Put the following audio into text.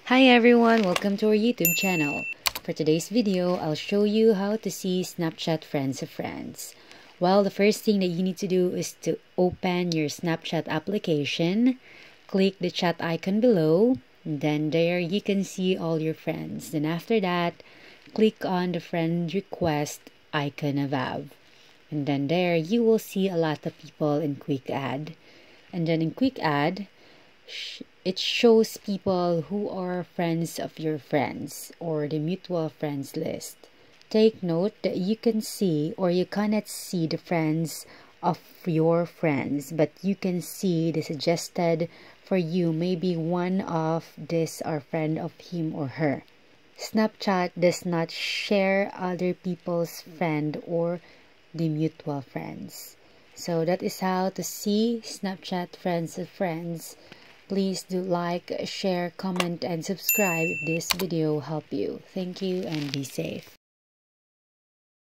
Hi everyone, welcome to our YouTube channel. For today's video, I'll show you how to see Snapchat Friends of Friends. Well, the first thing that you need to do is to open your Snapchat application, click the chat icon below, and then there you can see all your friends. Then after that, click on the friend request icon above. And then there you will see a lot of people in Quick Add. And then in Quick Add, it shows people who are friends of your friends or the mutual friends list. Take note that you can see or you cannot see the friends of your friends, but you can see the suggested for you. Maybe one of this are friend of him or her. Snapchat does not share other people's friend or the mutual friends. So that is how to see Snapchat Friends of Friends. Please do like, share, comment, and subscribe if this video helped you. Thank you and be safe.